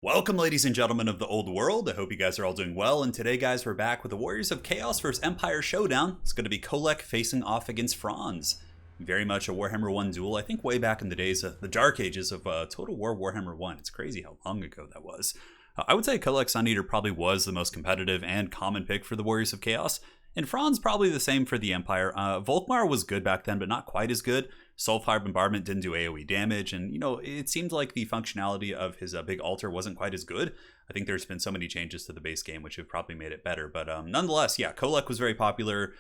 Welcome, ladies and gentlemen of the old world. I hope you guys are all doing well. And today, guys, we're back with the Warriors of Chaos vs. Empire Showdown. It's going to be KHOLEK facing off against Franz. Very much a Warhammer 1 duel. I think way back in the days of the dark ages of Total War Warhammer 1. It's crazy how long ago that was. I would say KHOLEK Sun Eater probably was the most competitive and common pick for the Warriors of Chaos. And Franz probably the same for the Empire. Volkmar was good back then, but not quite as good. Soulfire Bombardment didn't do AoE damage, and it seemed like the functionality of his big altar wasn't quite as good. I think there's been so many changes to the base game which have probably made it better, but nonetheless, yeah, KHOLEK was very popular.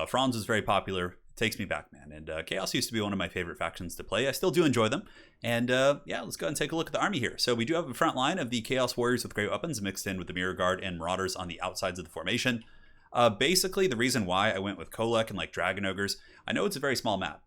Franz was very popular. It takes me back, man. And Chaos used to be one of my favorite factions to play. I still do enjoy them. And yeah, let's go ahead and take a look at the army here. So we do have a front line of the Chaos Warriors with great weapons mixed in with the Mirror Guard and Marauders on the outsides of the formation. Basically, the reason why I went with KHOLEK and like Dragon Ogres, I know it's a very small map.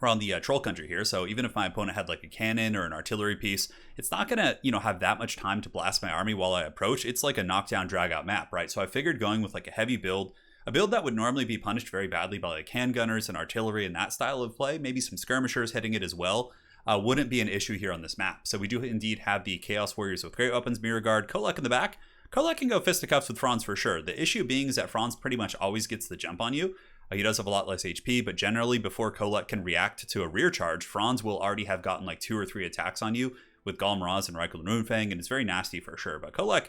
We're on the troll country here, so even if my opponent had like a cannon or an artillery piece, it's not gonna have that much time to blast my army while I approach. It's like a knockdown drag out map, right? So I figured going with like a heavy build, a build that would normally be punished very badly by like handgunners and artillery and that style of play, maybe some skirmishers hitting it as well, wouldn't be an issue here on this map. So we do indeed have the Chaos Warriors with great weapons, Mirror Guard, KHOLEK in the back. KHOLEK can go fisticuffs with Franz for sure. The issue being is that Franz pretty much always gets the jump on you. He does have a lot less HP, but generally before KHOLEK can react to a rear charge, Franz will already have gotten like 2 or 3 attacks on you with Galmaraz and Reichel and Runefang, and it's very nasty for sure. But KHOLEK,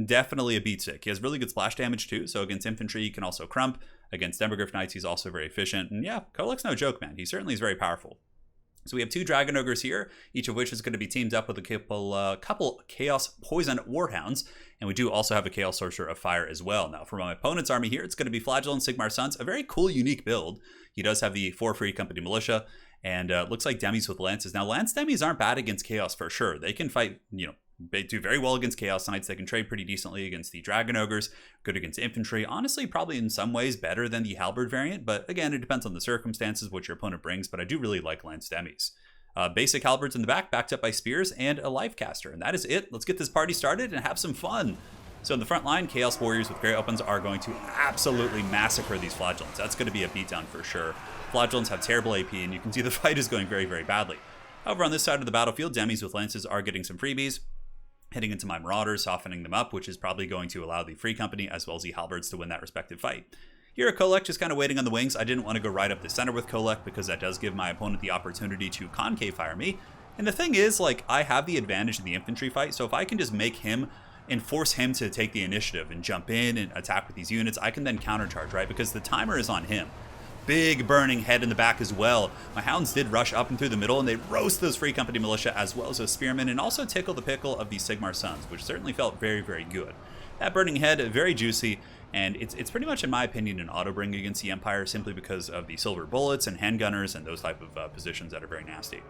definitely a beat stick. He has really good splash damage too, so against infantry he can also crump. Against Demogryph Knights he's also very efficient, and yeah, KHOLEK's no joke, man. He certainly is very powerful. So we have 2 Dragon Ogres here, each of which is going to be teamed up with a couple Chaos Poison Warhounds, and we do also have a Chaos Sorcerer of Fire as well. Now, for my opponent's army here, it's going to be Flagellant Sigmar Sons, a very cool, unique build. He does have the 4 Free Company Militia, and looks like Demis with Lances. Now, Lance Demis aren't bad against Chaos for sure. They can fight, they do very well against Chaos Knights. They can trade pretty decently against the Dragon Ogres, good against infantry. Honestly, probably in some ways better than the Halberd variant, but again, it depends on the circumstances, what your opponent brings, but I do really like Lance Demis. Basic halberds in the back, backed up by spears and a life caster. And that is it. Let's get this party started and have some fun. So in the front line, Chaos Warriors with great weapons are going to absolutely massacre these Flagellants. That's going to be a beatdown for sure. Flagellants have terrible AP, and you can see the fight is going very, very badly. However, on this side of the battlefield, Demis with Lances are getting some freebies, hitting into my Marauders, softening them up, which is probably going to allow the Free Company as well as the Halberds to win that respective fight. Here at KHOLEK, just kind of waiting on the wings. I didn't want to go right up the center with KHOLEK because that does give my opponent the opportunity to concave fire me. And the thing is, like, I have the advantage in the infantry fight, so if I can just make him and force him to take the initiative and jump in and attack with these units, I can then countercharge, right? Because the timer is on him. Big burning head in the back as well. My Hounds did rush up and through the middle, and they roast those Free Company Militia as well as those Spearmen, and also tickle the pickle of the Sigmar Sons, which certainly felt very, very good. That burning head, very juicy. And it's pretty much, in my opinion, an auto-bring against the Empire simply because of the silver bullets and handgunners and those type of positions that are very nasty.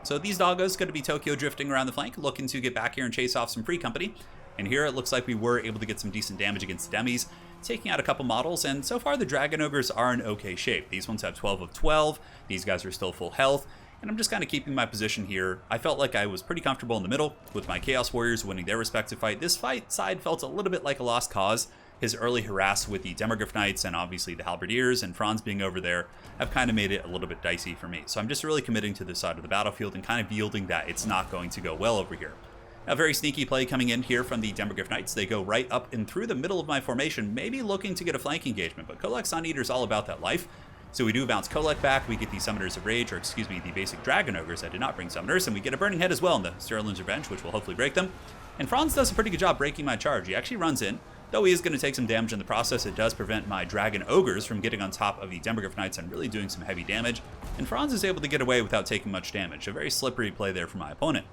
So these doggos going to be Tokyo drifting around the flank, looking to get back here and chase off some Free Company. And here it looks like we were able to get some decent damage against Demis, taking out a couple models. And so far the Dragon Ogres are in okay shape. These ones have 12 of 12. These guys are still full health. And I'm just kind of keeping my position here. I felt like I was pretty comfortable in the middle with my Chaos Warriors winning their respective fight. This fight side felt a little bit like a lost cause. His early harass with the Demogryph Knights and obviously the Halberdiers and Franz being over there have kind of made it a little bit dicey for me. So I'm just really committing to this side of the battlefield and kind of yielding that it's not going to go well over here. A very sneaky play coming in here from the Demogryph Knights. They go right up and through the middle of my formation, maybe looking to get a flank engagement, but KHOLEK Sun Eater is all about that life. So we do bounce KHOLEK back, we get the Summoners of Rage, or excuse me, the basic Dragon Ogres. I did not bring Summoners, and we get a Burning Head as well in the Sterling's Revenge, which will hopefully break them. And Franz does a pretty good job breaking my charge. He actually runs in. Though he is going to take some damage in the process, it does prevent my Dragon Ogres from getting on top of the Demogryph Knights and really doing some heavy damage. And Franz is able to get away without taking much damage. A very slippery play there for my opponent.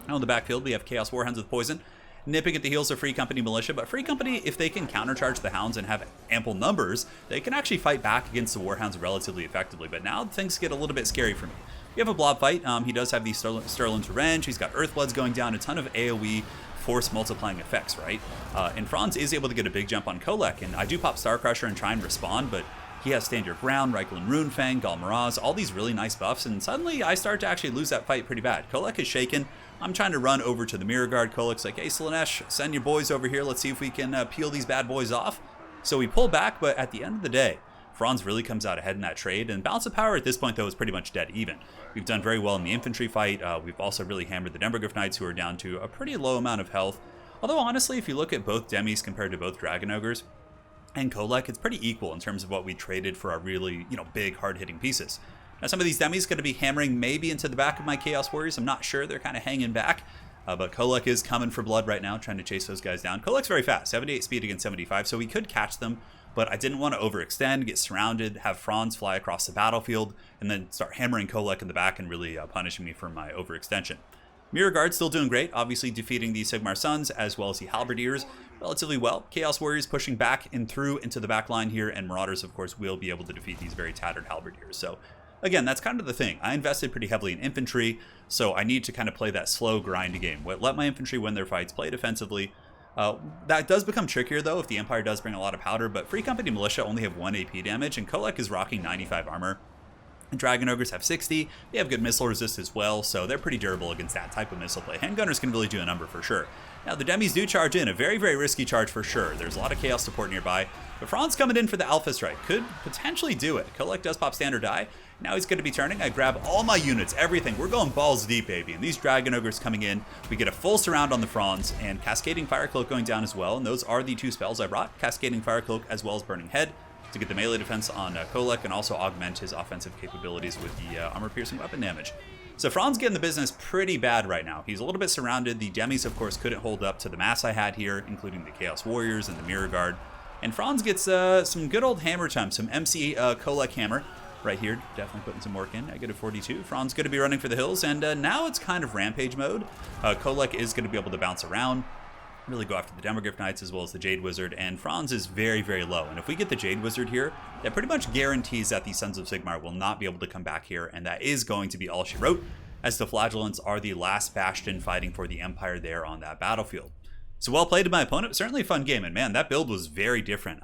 Now in the backfield, we have Chaos Warhounds with Poison, nipping at the heels of Free Company Militia. But Free Company, if they can countercharge the Hounds and have ample numbers, they can actually fight back against the Warhounds relatively effectively. But now things get a little bit scary for me. We have a blob fight. He does have the Sterling's Revenge. He's got Earthbloods going down, a ton of AoE force multiplying effects, right? And Franz is able to get a big jump on KHOLEK, and I do pop Star Crusher and try and respond, but he has Stand Your Ground, Reichel and Runefang, Galmaraz, all these really nice buffs, and suddenly I start to actually lose that fight pretty bad. KHOLEK is shaken. I'm trying to run over to the Mirror Guard. KHOLEK's like, hey, Slaanesh, send your boys over here. Let's see if we can peel these bad boys off. So we pull back, but at the end of the day, Franz really comes out ahead in that trade, and balance of power at this point, though, is pretty much dead even. We've done very well in the infantry fight. We've also really hammered the Demogryph Knights, who are down to a pretty low amount of health. Although, honestly, if you look at both Demis compared to both Dragon Ogres and KHOLEK, it's pretty equal in terms of what we traded for our really, big, hard-hitting pieces. Now, some of these Demis going to be hammering maybe into the back of my Chaos Warriors. I'm not sure. They're kind of hanging back. But KHOLEK is coming for blood right now, trying to chase those guys down. KHOLEK's very fast, 78 speed against 75, so we could catch them. But I didn't want to overextend, get surrounded, have Franz fly across the battlefield, and then start hammering KHOLEK in the back and really punishing me for my overextension. Mirror Guard still doing great, obviously defeating the Sigmar Sons as well as the Halberdiers relatively well. Chaos Warriors pushing back and through into the back line here, and Marauders, of course, will be able to defeat these very tattered Halberdiers. So again, that's kind of the thing. I invested pretty heavily in infantry, so I need to kind of play that slow grind game. Let my infantry win their fights, play defensively. That does become trickier, though, if the Empire does bring a lot of powder, but Free Company Militia only have 1 AP damage, and KHOLEK is rocking 95 armor. And Dragon Ogres have 60. They have good missile resist as well, so they're pretty durable against that type of missile play. Handgunners can really do a number for sure. Now, the Demis do charge in, a very, very risky charge for sure. There's a lot of Chaos support nearby, but Franz coming in for the Alpha Strike could potentially do it. KHOLEK does pop Standard Die. Now he's going to be turning. I grab all my units, everything. We're going balls deep, baby. And these Dragon Ogres coming in. We get a full surround on the Franz, and Cascading Fire Cloak going down as well. And those are the 2 spells I brought. Cascading Fire Cloak as well as Burning Head to get the melee defense on KHOLEK and also augment his offensive capabilities with the armor-piercing weapon damage. So Franz getting the business pretty bad right now. He's a little bit surrounded. The Demis, of course, couldn't hold up to the mass I had here, including the Chaos Warriors and the Mirror Guard. And Franz gets some good old hammer time, some MC KHOLEK hammer. Right here, definitely putting some work in. Negative 42. Franz going to be running for the hills, and now it's kind of rampage mode. KHOLEK is going to be able to bounce around, really go after the Demogryph Knights as well as the Jade Wizard, and Franz is very, very low. And if we get the Jade Wizard here, that pretty much guarantees that the Sons of Sigmar will not be able to come back here, and that is going to be all she wrote, as the Flagellants are the last bastion fighting for the Empire there on that battlefield. So well played to my opponent. Certainly a fun game, and man, that build was very different.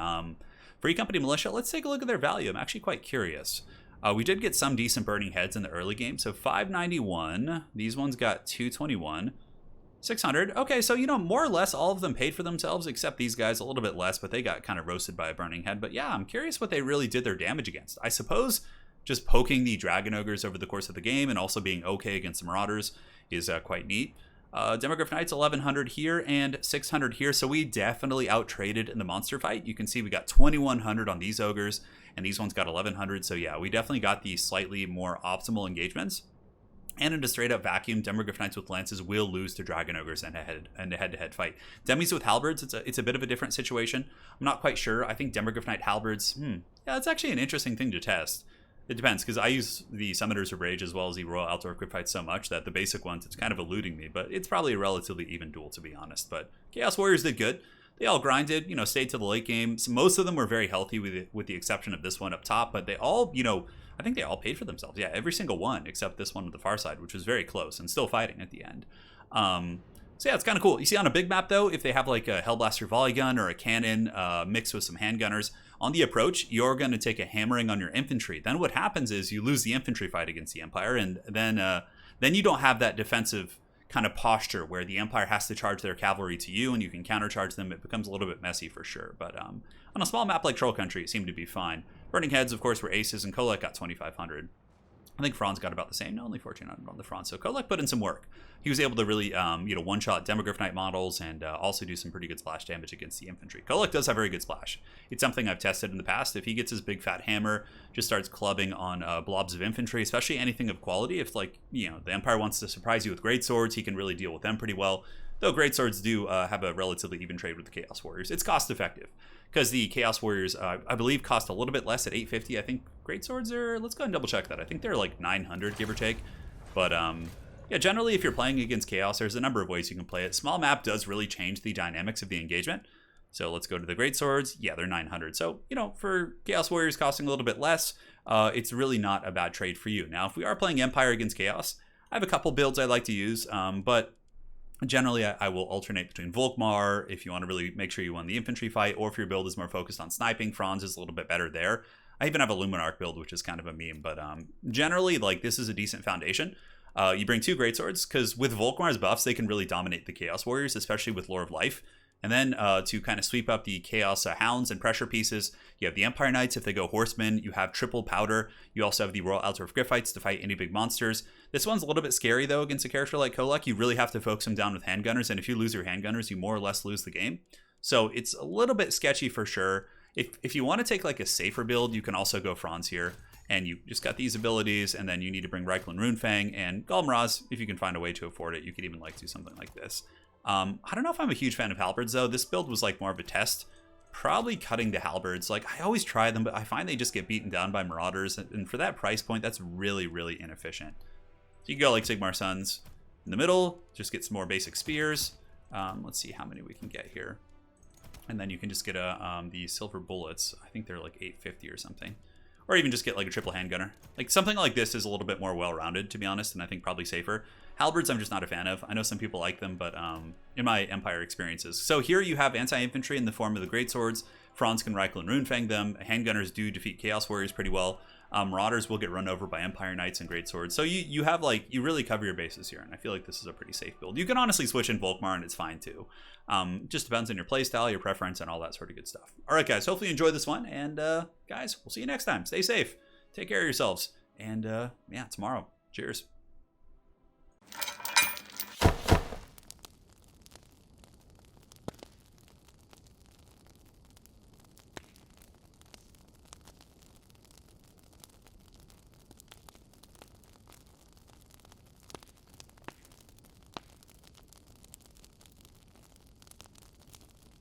Free Company Militia, let's take a look at their value. I'm actually quite curious. We did get some decent burning heads in the early game. So 591. These ones got 221. 600. Okay, so, more or less all of them paid for themselves, except these guys a little bit less, but they got kind of roasted by a burning head. But yeah, I'm curious what they really did their damage against. I suppose just poking the Dragon Ogres over the course of the game and also being okay against the Marauders is quite neat. Demogryph Knights 1100 here and 600 here, so we definitely out-traded in the monster fight. You can see we got 2100 on these ogres, and these ones got 1100, so yeah, we definitely got the slightly more optimal engagements. And in a straight-up vacuum, Demogryph Knights with lances will lose to Dragon Ogres in a head-to-head fight. Demis with halberds, it's a bit of a different situation. I'm not quite sure. I think Demogryph Knight halberds, yeah, it's actually an interesting thing to test. It depends, because I use the Summoners of Rage as well as the Royal Outdoor Quick Fight so much that the basic ones, it's kind of eluding me, but it's probably a relatively even duel, to be honest. But Chaos Warriors did good. They all grinded, stayed to the late game. So most of them were very healthy with the exception of this one up top, but they all, I think they all paid for themselves. Yeah, every single one except this one on the far side, which was very close and still fighting at the end. So yeah, it's kind of cool. You see on a big map, though, if they have like a Hellblaster volley gun or a cannon mixed with some handgunners, on the approach, you're going to take a hammering on your infantry. Then what happens is you lose the infantry fight against the Empire, and then you don't have that defensive kind of posture where the Empire has to charge their cavalry to you and you can countercharge them. It becomes a little bit messy for sure. But on a small map like Troll Country, it seemed to be fine. Burning Heads, of course, were aces, and KHOLEK got 2,500. I think Franz got about the same. No, only 1,400 on the Franz. So KHOLEK put in some work. He was able to really, one-shot Demogryph Knight models and also do some pretty good splash damage against the infantry. KHOLEK does have very good splash. It's something I've tested in the past. If he gets his big fat hammer, just starts clubbing on blobs of infantry, especially anything of quality. If, the Empire wants to surprise you with great swords, he can really deal with them pretty well. Though great swords do have a relatively even trade with the Chaos Warriors. It's cost effective. Because the Chaos Warriors, I believe, cost a little bit less at 850. I think great swords are, let's go ahead and double check that. I think they're like 900, give or take. But yeah, generally, if you're playing against Chaos, there's a number of ways you can play it. Small map does really change the dynamics of the engagement. So let's go to the great swords. Yeah, they're 900. So, for Chaos Warriors costing a little bit less, it's really not a bad trade for you. Now, if we are playing Empire against Chaos, I have a couple builds I like to use, but generally, I will alternate between Volkmar if you want to really make sure you won the infantry fight, or if your build is more focused on sniping, Franz is a little bit better there. I even have a Luminarch build, which is kind of a meme, but generally, this is a decent foundation. You bring two greatswords, because with Volkmar's buffs, they can really dominate the Chaos Warriors, especially with Lore of Life. And then to kind of sweep up the Chaos Hounds and pressure pieces, you have the Empire Knights. If they go Horsemen, you have triple powder. You also have the Royal Altdorf Griffites to fight any big monsters. This one's a little bit scary, though, against a character like KHOLEK. You really have to focus him down with handgunners, and if you lose your handgunners, you more or less lose the game. So it's a little bit sketchy for sure. If you want to take like a safer build, you can also go Franz here. And you just got these abilities, and then you need to bring Reikland Runefang and Golem if you can find a way to afford it. You could even like do something like this. I don't know if I'm a huge fan of halberds, though. This build was like more of a test. Probably cutting the halberds. Like, I always try them, but I find they just get beaten down by Marauders. And for that price point, that's really, really inefficient. So you can go like Sigmar Sons in the middle, just get some more basic spears. Let's see how many we can get here. And then you can just get the silver bullets. I think they're like 850 or something. Or even just get like a triple handgunner. Like something like this is a little bit more well-rounded, to be honest, and I think probably safer. Halberds I'm just not a fan of. I know some people like them, but in my Empire experiences. So here you have anti-infantry in the form of the greatswords. Franz can Reikland Runefang them. Handgunners do defeat Chaos Warriors pretty well. Marauders will get run over by Empire Knights and greatswords. So you have like, you really cover your bases here, and I feel like this is a pretty safe build. You can honestly switch in Volkmar and it's fine too. Just depends on your playstyle, your preference, and all that sort of good stuff. All right, guys, hopefully you enjoyed this one, and guys, we'll see you next time. Stay safe, take care of yourselves, and yeah, tomorrow. Cheers.